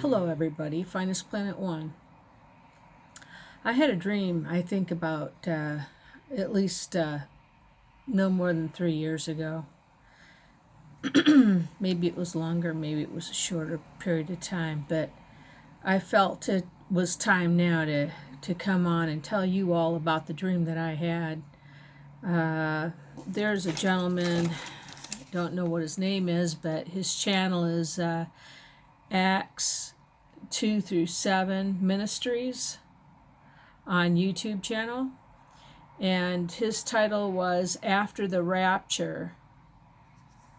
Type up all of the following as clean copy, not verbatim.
Hello, everybody. Finest Planet One. I had a dream, I think, about at least no more than 3 years ago. Maybe it was longer, maybe it was a shorter period of time, but I felt it was time now to come on and tell you all about the dream that I had. There's a gentleman, don't know what his name is, but his channel is Acts 2 through 7 Ministries on YouTube channel, and his title was After the Rapture,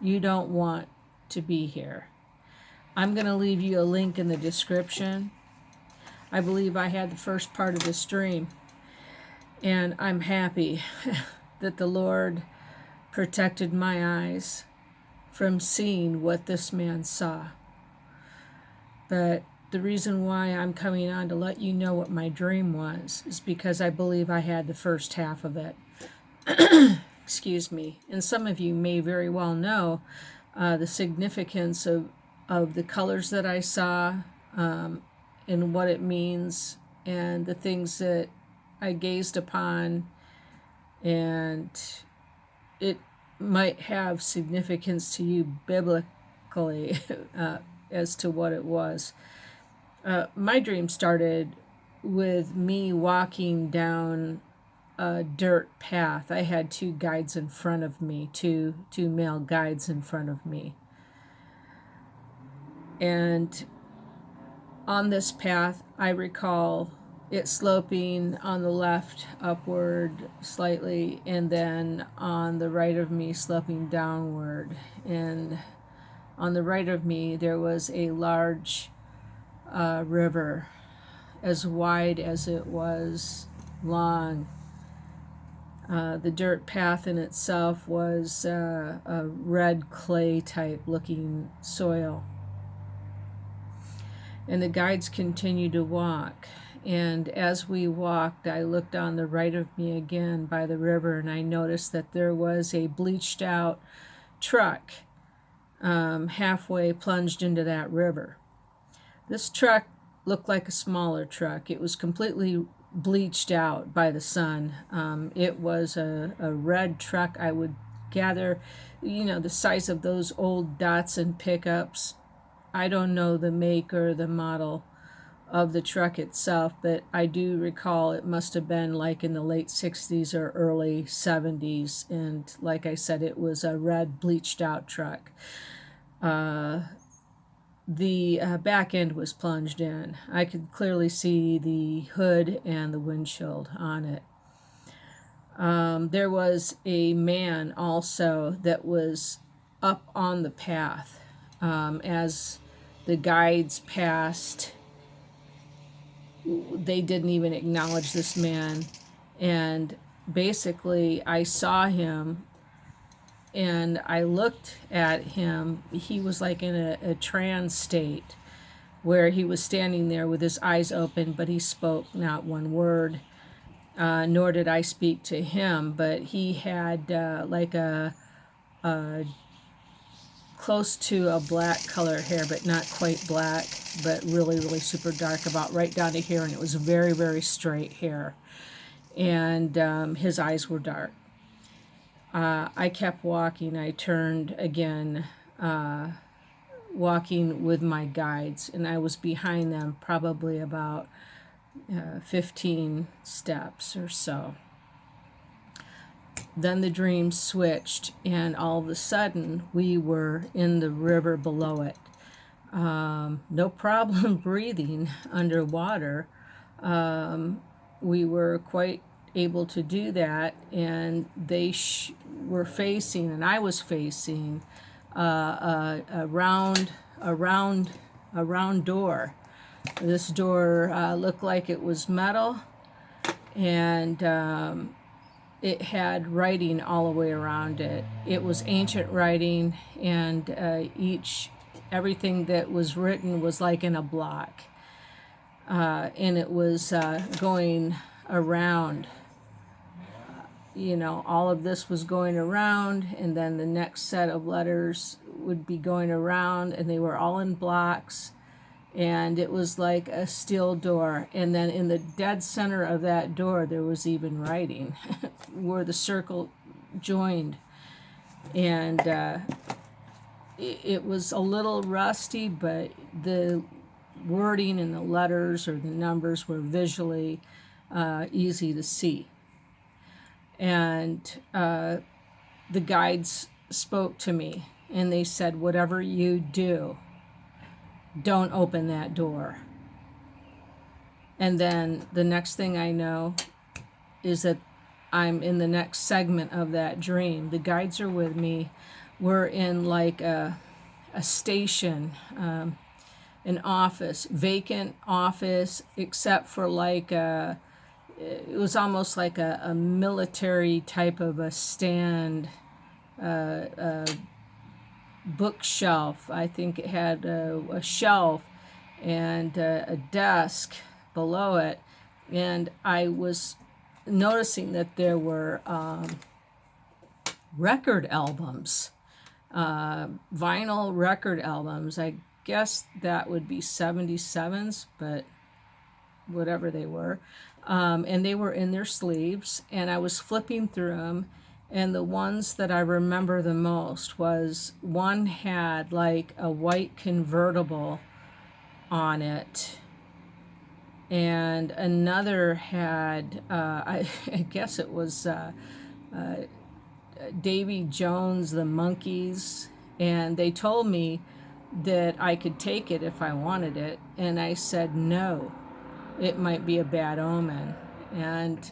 You Don't Want to Be Here. I'm going to leave you a link in the description. I believe I had the first part of this dream, and I'm happy that the Lord protected my eyes from seeing what this man saw. But the reason why I'm coming on to let you know what my dream was is because I believe I had the first half of it. Excuse me. And some of you may very well know the significance of the colors that I saw, and what it means, and the things that I gazed upon, and it might have significance to you biblically as to what it was. My dream started with me walking down a dirt path. I had two guides in front of me, two male guides in front of me. And on this path, I recall it sloping on the left upward slightly, and then on the right of me sloping downward. And on the right of me, there was a large river, as wide as it was long. The dirt path in itself was a red clay type looking soil. And the guides continued to walk. And as we walked, I looked on the right of me again by the river, and I noticed that there was a bleached out truck halfway plunged into that river. This truck looked like a smaller truck. It was completely bleached out by the sun. It was a red truck, I would gather, the size of those old Datsun pickups. I don't know the make or the model of the truck itself, but I do recall it must have been like in the late 60s or early 70s. And like I said, it was a red bleached out truck. The back end was plunged in. I could clearly see the hood and the windshield on it. There was a man also that was up on the path. As the guides passed, they didn't even acknowledge this man. And basically, I saw him, and I looked at him. He was like in a trance state where he was standing there with his eyes open, but he spoke not one word, nor did I speak to him. But he had like a close to a black color hair, but not quite black, but really, really super dark, about right down to here. And it was very, very straight hair. And his eyes were dark. I kept walking. I turned again, walking with my guides, and I was behind them probably about 15 steps or so. Then the dream switched, and all of a sudden we were in the river below it. No problem breathing underwater. We were quite able to do that, and they were facing, and I was facing a round door. This door looked like it was metal, and it had writing all the way around it. It was ancient writing, and everything that was written was like in a block, and it was going around. All of this was going around, and then the next set of letters would be going around, and they were all in blocks, and it was like a steel door. And then in the dead center of that door, there was even writing where the circle joined. And it was a little rusty, but the wording and the letters or the numbers were visually easy to see. And the guides spoke to me, and they said, whatever you do, don't open that door. And then the next thing I know is that I'm in the next segment of that dream. The guides are with me. We're in like a station, an office, vacant office, except for like it was almost like a military type of a stand, bookshelf. I think it had a shelf and a desk below it. And I was noticing that there were record albums, vinyl record albums. I guess that would be 77s, but whatever they were. And they were in their sleeves, and I was flipping through them. And the ones that I remember the most was one had like a white convertible on it, and another had, I guess it was Davy Jones, the Monkees, and they told me that I could take it if I wanted it, and I said no, it might be a bad omen. And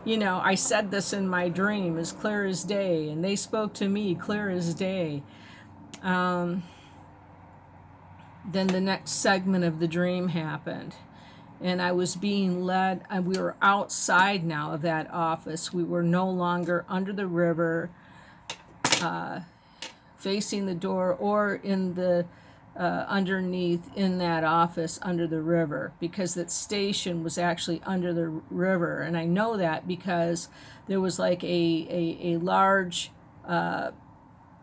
you know, I said this in my dream as clear as day, and they spoke to me clear as day. Then the next segment of the dream happened, and I was being led, and we were outside now of that office. We were no longer under the river, facing the door, or in the underneath in that office under the river, because that station was actually under the river. And I know that because there was like a large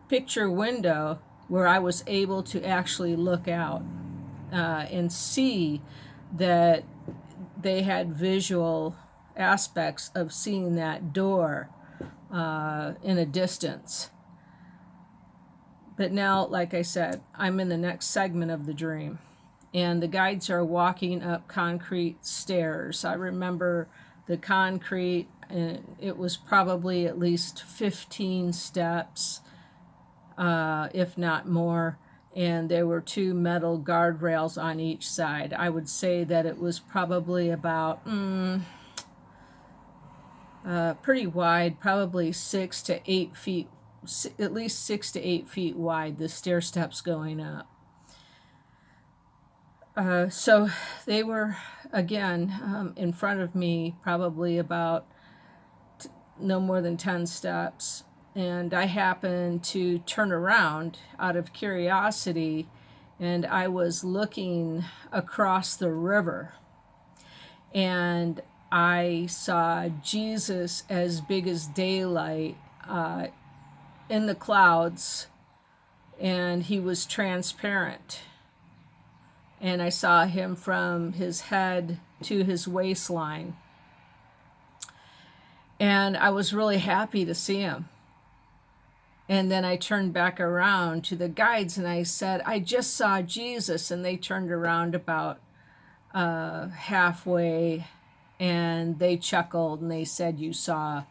picture window where I was able to actually look out and see that they had visual aspects of seeing that door in a distance. But now, like I said, I'm in the next segment of the dream, and the guides are walking up concrete stairs. I remember the concrete, and it was probably at least 15 steps, if not more, and there were 2 metal guardrails on each side. I would say that it was probably about pretty wide, probably 6 to 8 feet, at least 6 to 8 feet wide, the stair steps going up. So they were, again, in front of me, probably about no more than 10 steps. And I happened to turn around out of curiosity, and I was looking across the river. And I saw Jesus as big as daylight in the clouds, and he was transparent. And I saw him from his head to his waistline. And I was really happy to see him. And then I turned back around to the guides and I said, I just saw Jesus. And they turned around about halfway, and they chuckled and they said, you saw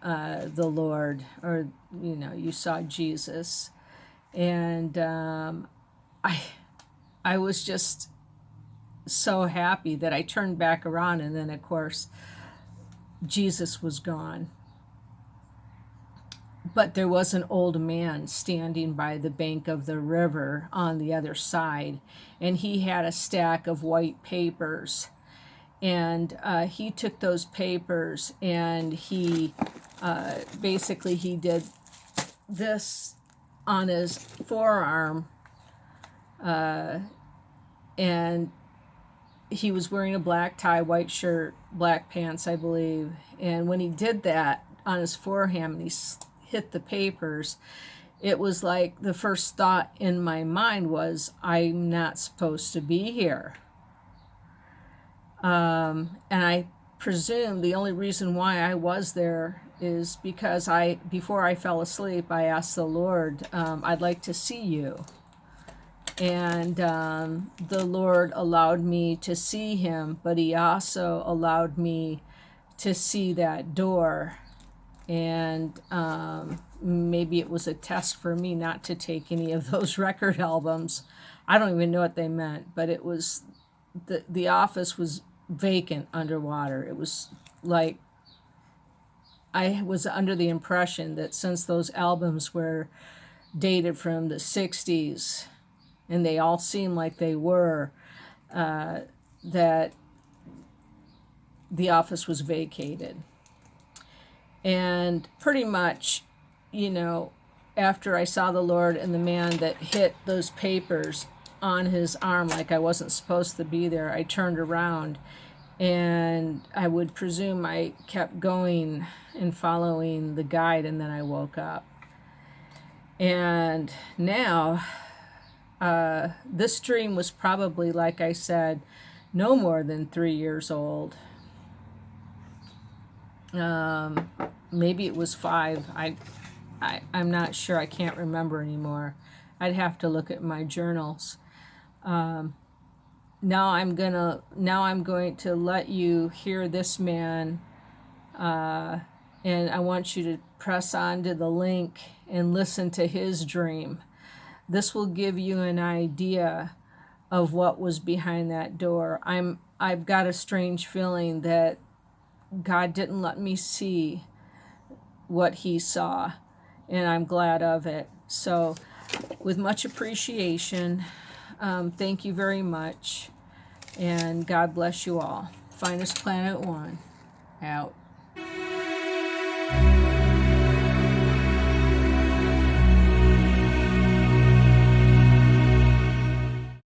the Lord, or, you know, you saw Jesus. And I was just so happy that I turned back around, and then of course Jesus was gone. But there was an old man standing by the bank of the river on the other side, and he had a stack of white papers. And he took those papers, and he basically he did this on his forearm, and he was wearing a black tie, white shirt, black pants, I believe. And when he did that on his forearm, and he hit the papers, it was like the first thought in my mind was, I'm not supposed to be here. And I presume the only reason why I was there is because before I fell asleep, I asked the Lord, I'd like to see you. And the Lord allowed me to see him, but he also allowed me to see that door. And maybe it was a test for me not to take any of those record albums. I don't even know what they meant, but it was, the office was vacant underwater. It was like, I was under the impression that since those albums were dated from the 60s, and they all seemed like they were, that the office was vacated. And pretty much, after I saw the Lord and the man that hit those papers on his arm like I wasn't supposed to be there, I turned around, and I would presume I kept going and following the guide, and then I woke up. And now, this dream was probably, like I said, no more than 3 years old. Maybe it was 5. I'm not sure. I can't remember anymore. I'd have to look at my journals. Now I'm going to let you hear this man, and I want you to press on to the link and listen to his dream. This will give you an idea of what was behind that door. I've got a strange feeling that God didn't let me see what he saw, and I'm glad of it. So, with much appreciation, thank you very much, and God bless you all. Finest Planet One, out.